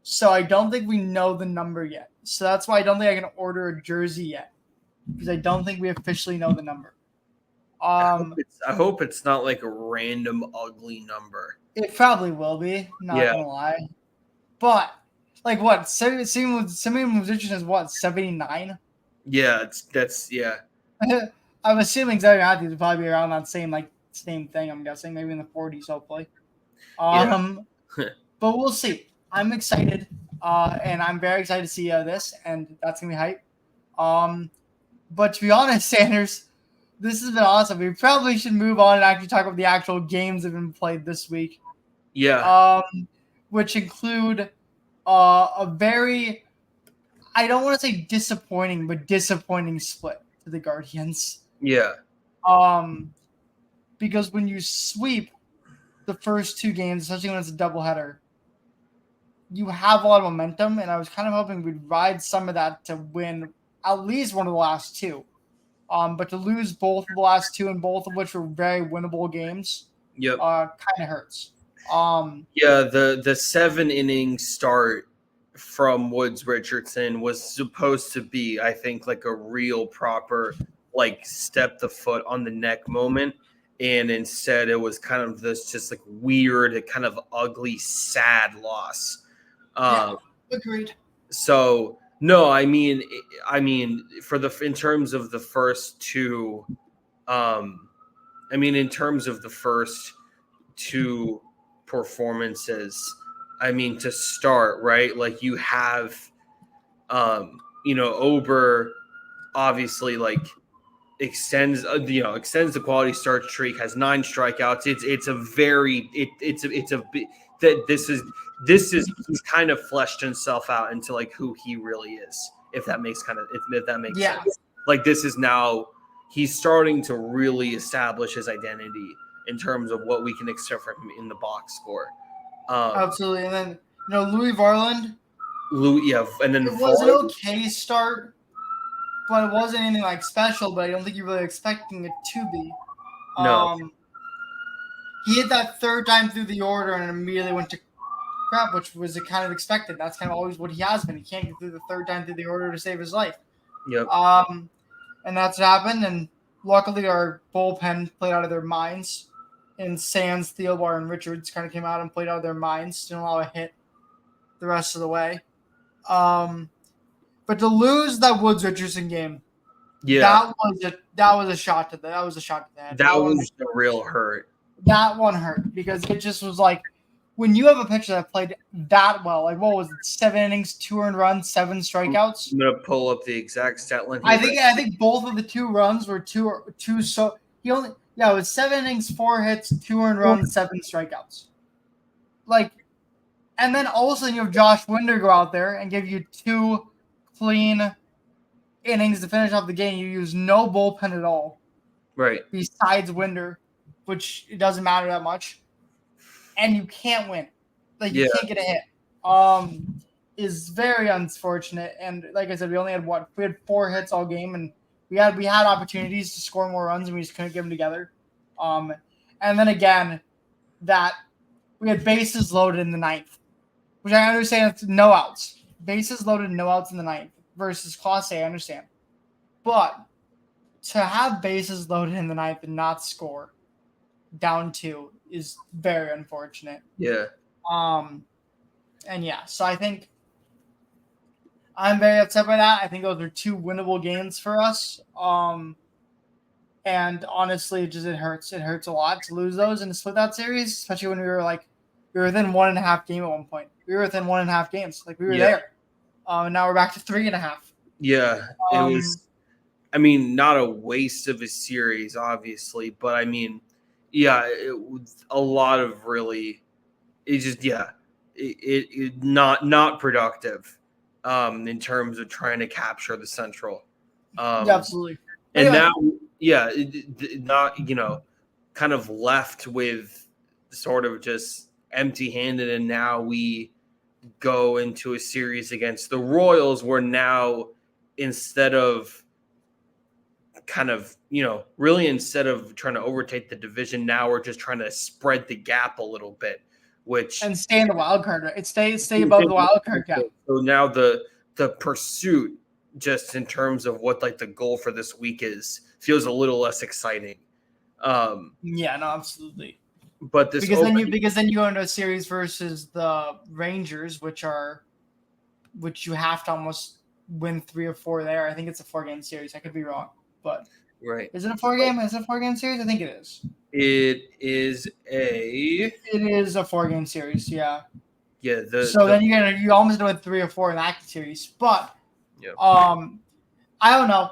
S2: So I don't think we know the number yet. So that's why I don't think I can order a jersey yet, because I don't think we officially know the number.
S1: I hope it's not a random ugly number.
S2: It probably will be. Not gonna lie. But what? Semi musician is what? 79.
S1: Yeah,
S2: I'm assuming Zebby Matthews would probably be around that same thing. I'm guessing maybe in the 40s, hopefully. But we'll see. I'm excited, and I'm very excited to see this, and that's gonna be hype. But to be honest, Sanders, this has been awesome. We probably should move on and actually talk about the actual games that have been played this week.
S1: Yeah.
S2: Which include a very, I don't want to say disappointing, but disappointing split to the Guardians.
S1: Yeah.
S2: Because when you sweep the first two games, especially when it's a doubleheader, you have a lot of momentum, and I was kind of hoping we'd ride some of that to win at least one of the last two. But to lose both of the last two, and both of which were very winnable games, kind of hurts.
S1: The 7-inning start from Woods Richardson was supposed to be, I think, a real proper step the foot on the neck moment, and instead it was kind of this just weird, kind of ugly, sad loss.
S2: Agreed.
S1: So no, I mean, in terms of the first two, in terms of the first two performances, to start, right? You have, Ober obviously extends the quality start streak, has 9 strikeouts. He's kind of fleshed himself out into who he really is, if that makes sense. like this is now he's starting to really establish his identity in terms of what we can expect from him in the box score.
S2: Absolutely, and then Louis Varland.
S1: And then
S2: it was an okay start, but it wasn't anything like special. But I don't think you're really expecting it to be.
S1: No.
S2: He hit that third time through the order and immediately went to crap, which was kind of expected. That's kind of always what he has been. He can't get through the third time through the order to save his life.
S1: Yep.
S2: And that's what happened. And luckily, our bullpen played out of their minds. And Sands, Thielbar, and Richards kind of came out and played out of their minds. Didn't allow a hit the rest of the way. But to lose that Woods Richardson game, that was a shot to the head.
S1: That was the real hurt.
S2: That one hurt because it just was like when you have a pitcher that played that well, like what was it, 7 innings, 2 earned runs, 7 strikeouts.
S1: I'm gonna pull up the exact stat line.
S2: I think both of the 2 runs were two. So it was 7 innings, 4 hits, 2 earned runs, 7 strikeouts. Like, and then all of a sudden you have Josh Winder go out there and give you 2 clean innings to finish off the game. You use no bullpen at all,
S1: right?
S2: Besides Winder, which it doesn't matter that much, and you can't win. Like you can't get a hit. Is very unfortunate. And like I said, we only had we had 4 hits all game, and we had opportunities to score more runs, and we just couldn't get them together. And then again, that we had bases loaded in the 9th, which I understand it's no outs. Bases loaded, no outs in the 9th versus Class A, I understand. But to have bases loaded in the 9th and not score down 2 is very unfortunate.
S1: Yeah.
S2: And so I think I'm very upset by that. I think those are 2 winnable games for us. And honestly, it hurts. It hurts a lot to lose those and to split that series, especially when we were within 1.5 game at one point. We were within 1.5 games. Like we were there. And now we're back to 3.5.
S1: Yeah. It was, not a waste of a series, obviously, but it was a lot of really, it not productive in terms of trying to capture the Central.
S2: Absolutely.
S1: And now, not, kind of left with sort of just empty-handed, and now we go into a series against the Royals where now instead of really instead of trying to overtake the division, now we're just trying to spread the gap a little bit, and
S2: stay in the wild card, right? Stay above the wild card gap.
S1: So now the pursuit, just in terms of what the goal for this week is, feels a little less exciting.
S2: Absolutely.
S1: But
S2: because then you go into a series versus the Rangers, which you have to almost win 3 or 4 there. I think it's a 4-game series. I could be wrong, but
S1: right.
S2: Is it a 4-game? Is it a 4-game series? I think it is.
S1: It is
S2: a 4-game series. Yeah.
S1: Yeah.
S2: Then you almost do it 3 or 4 in that series, but I don't know.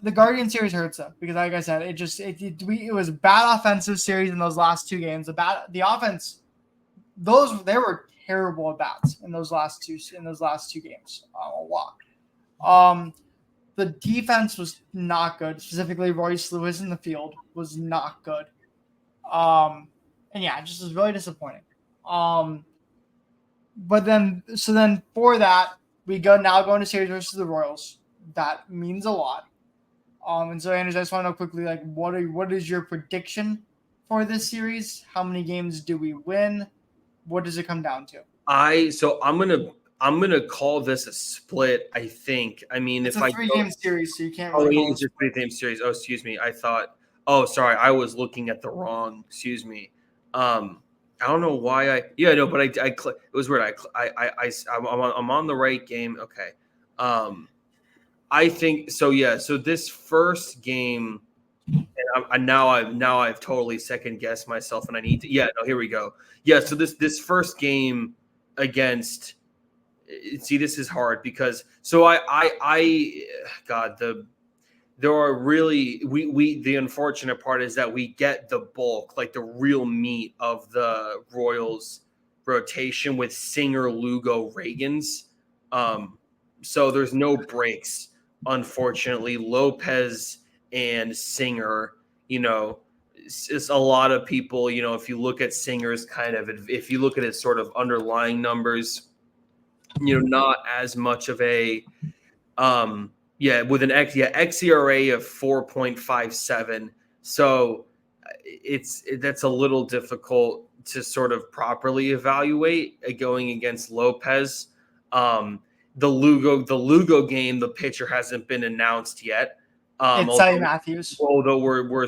S2: The Guardian series hurts though, because like I said, it was a bad offensive series in those last 2 games. The offense, there were terrible at bats in those last 2 games. A lot. The defense was not good. Specifically, Royce Lewis in the field was not good. It just was really disappointing. But then for that, we go into series versus the Royals. That means a lot. And so, Anders, I just want to know quickly, what is your prediction for this series? How many games do we win? What does it come down to?
S1: I'm gonna call this a split. I think.
S2: It's a 3-game series, so you can't really call it a
S1: 3-game series. Oh, excuse me. I thought. Oh, sorry. I was looking at the wrong. Excuse me. I don't know why I. Yeah, no, but I it was weird. I'm on the right game. Okay. I think so. Yeah. So this first game, and now I've totally second guessed myself, and I need to. Yeah. No. Here we go. Yeah. So this first game against. See, this is hard because there are really we the unfortunate part is that we get the bulk, the real meat of the Royals rotation with Singer, Lugo, Reagans. So there's no breaks unfortunately. Lopez and Singer, it's a lot of people, if you look at Singer's if you look at his sort of underlying numbers, not as much of a, with an xERA of 4.57. So that's a little difficult to sort of properly evaluate going against Lopez. The Lugo game, the pitcher hasn't been announced yet.
S2: It's Zebby Matthews.
S1: Although it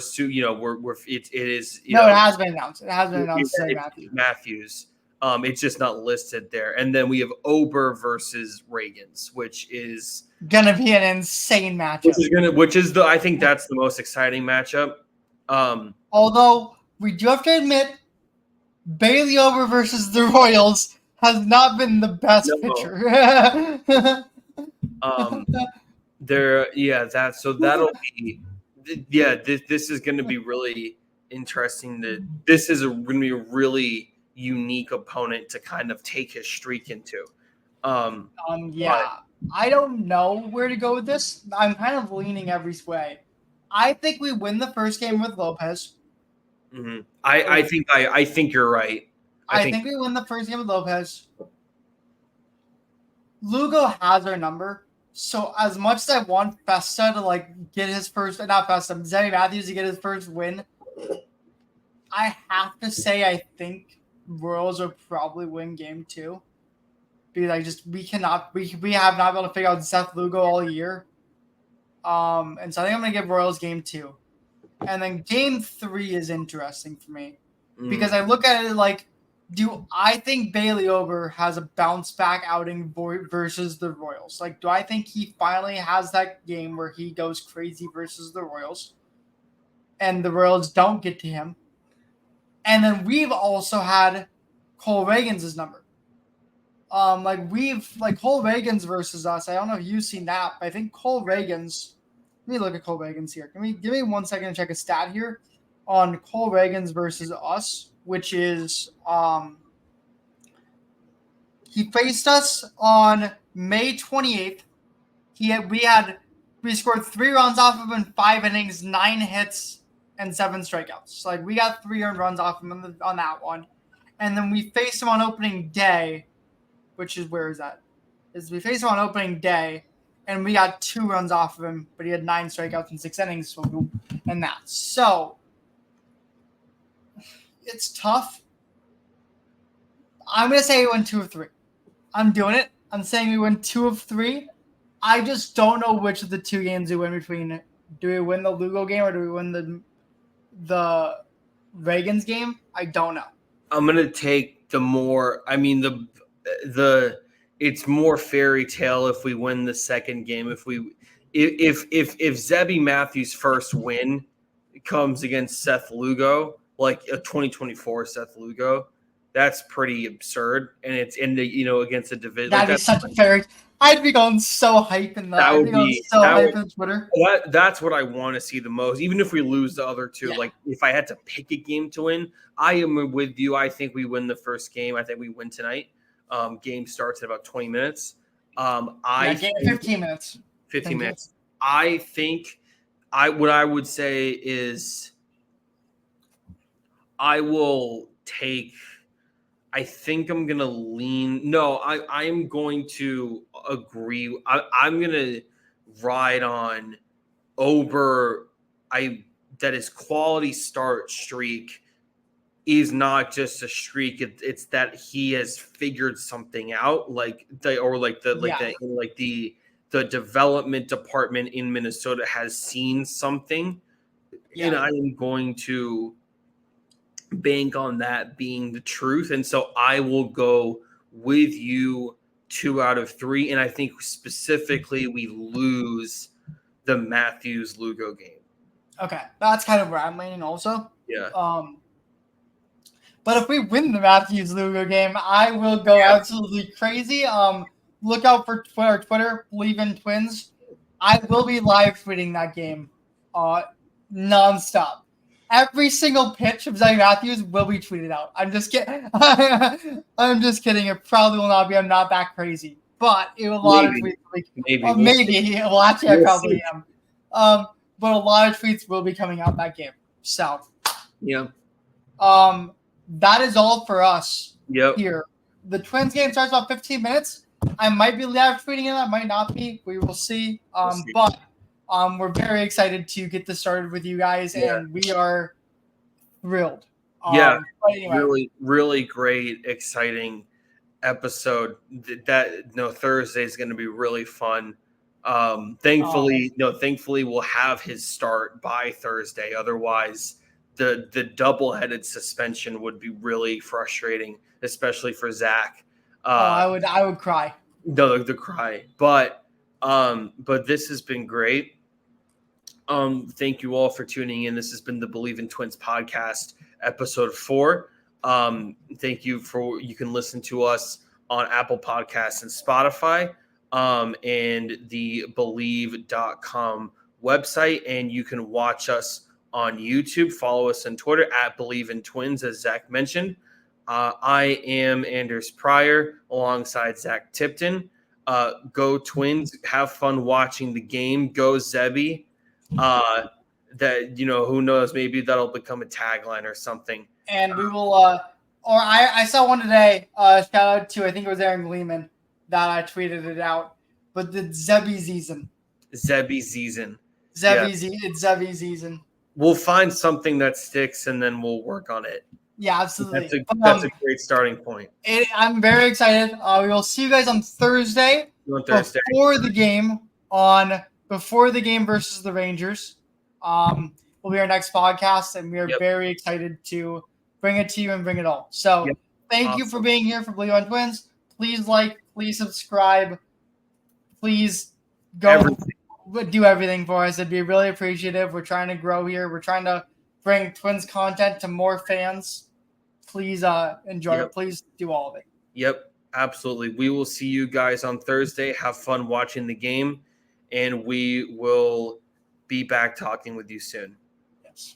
S1: is.
S2: It has been announced. It has been announced. Zebby
S1: Matthews. It's just not listed there. And then we have Ober versus Reagans, which is
S2: gonna be an insane matchup.
S1: I think that's the most exciting matchup.
S2: Although we do have to admit, Bailey Ober versus the Royals has not been the best pitcher.
S1: That'll be This is going to be really interesting. This is going to be a really unique opponent to kind of take his streak into.
S2: I don't know where to go with this. I'm kind of leaning every way. I think we win the first game with Lopez.
S1: Mm-hmm. I think you're right.
S2: I think we win the first game with Lopez. Lugo has our number. So as much as I want Festa to get his first, not Festa, Zebby Matthews to get his first win, I have to say I think Royals will probably win game 2. Because we have not been able to figure out Seth Lugo all year. And so I think I'm gonna give Royals game 2. And then game 3 is interesting for me. Because I look at it do I think Bailey Ober has a bounce back outing versus the Royals? Do I think he finally has that game where he goes crazy versus the Royals and the Royals don't get to him? And then we've also had Cole Reagans' number. Cole Reagans versus us. I don't know if you've seen that, but I think Cole Reagans. Let me look at Cole Reagans here. Give me 1 second to check a stat here on Cole Reagans versus us, which is he faced us on May 28th. We scored 3 runs off of him in 5 innings, 9 hits, and 7 strikeouts. We got 3 earned runs off him on that one. And then we faced him on opening day, which is where is that? We faced him on opening day, and we got 2 runs off of him, but he had 9 strikeouts and 6 innings, and that. So it's tough. I'm gonna say we win 2 of 3. I'm doing it. I'm saying we win 2 of 3. I just don't know which of the 2 games we win between. Do we win the Lugo game or do we win the Reagans game? I don't know.
S1: I'm gonna take the more. I mean it's more fairy tale if we win the second game. If Zebby Matthews' first win comes against Seth Lugo, a 2024 Seth Lugo, that's pretty absurd. And it's against a division.
S2: That'd be such a fairy. I'd be going so hype in that. I'd be going so hype on Twitter.
S1: That's what I want to see the most. Even if we lose the other 2, if I had to pick a game to win, I am with you. I think we win the first game. I think we win tonight. Game starts in about 20 minutes.
S2: 15 minutes.
S1: 15 minutes. I think what I would say is I think I'm going to lean. No, I'm going to agree. I'm going to ride on Ober. That his quality start streak is not just a streak. It's that he has figured something out, the development department in Minnesota has seen something, and I am going to bank on that being the truth. And so I will go with you 2 out of 3, and I think specifically we lose the Matthews Lugo game.
S2: Okay, that's kind of where I'm leaning also.
S1: Yeah.
S2: But if we win the Matthews Lugo game, I will go absolutely crazy. Look out for Twitter, Bleav in Twins. I will be live tweeting that game nonstop. Every single pitch of Zebby Matthews will be tweeted out. I'm just kidding. I'm just kidding. It probably will not be. I'm not that crazy. but a lot of tweets. Maybe. Well, actually, I probably am. But a lot of tweets will be coming out that game. So,
S1: yeah.
S2: That is all for us
S1: Yep.
S2: here. The Twins game starts about 15 minutes. I might be live tweeting it. I might not be. We will see. But we're very excited to get this started with you guys, and we are thrilled.
S1: But
S2: anyway.
S1: Really, really great, exciting episode. Thursday is going to be really fun. Thankfully we'll have his start by Thursday. Otherwise, the double-headed suspension would be really frustrating, especially for Zac.
S2: I would cry.
S1: No, the cry. But this has been great. Thank you all for tuning in. This has been the Bleav in Twins podcast, episode 4. Thank you you can listen to us on Apple Podcasts and Spotify, and the Bleav.com website, and you can watch us on YouTube. Follow us on Twitter at Bleav in Twins, as Zac mentioned. I am Anders Pryor alongside Zac Tipton. Go Twins. Have fun watching the game. Go Zebby. Who knows? Maybe that'll become a tagline or something.
S2: And we will, I saw one today, shout out to, I think it was Aaron Gleeman that I tweeted it out, but the Zebby season.
S1: It's Zebby season. We'll find something that sticks and then we'll work on it.
S2: Yeah, absolutely.
S1: That's a great starting point.
S2: I'm very excited. We will see you guys on Thursday. Before the game versus the Rangers. Will be our next podcast, and we are very excited to bring it to you and bring it all. So thank you for being here for Bleav in Twins. Please please subscribe. Please go do everything for us. It'd be really appreciative. We're trying to grow here. We're trying to bring Twins content to more fans. Please enjoy it. Please do all of it.
S1: Yep, absolutely. We will see you guys on Thursday. Have fun watching the game, and we will be back talking with you soon.
S2: Yes.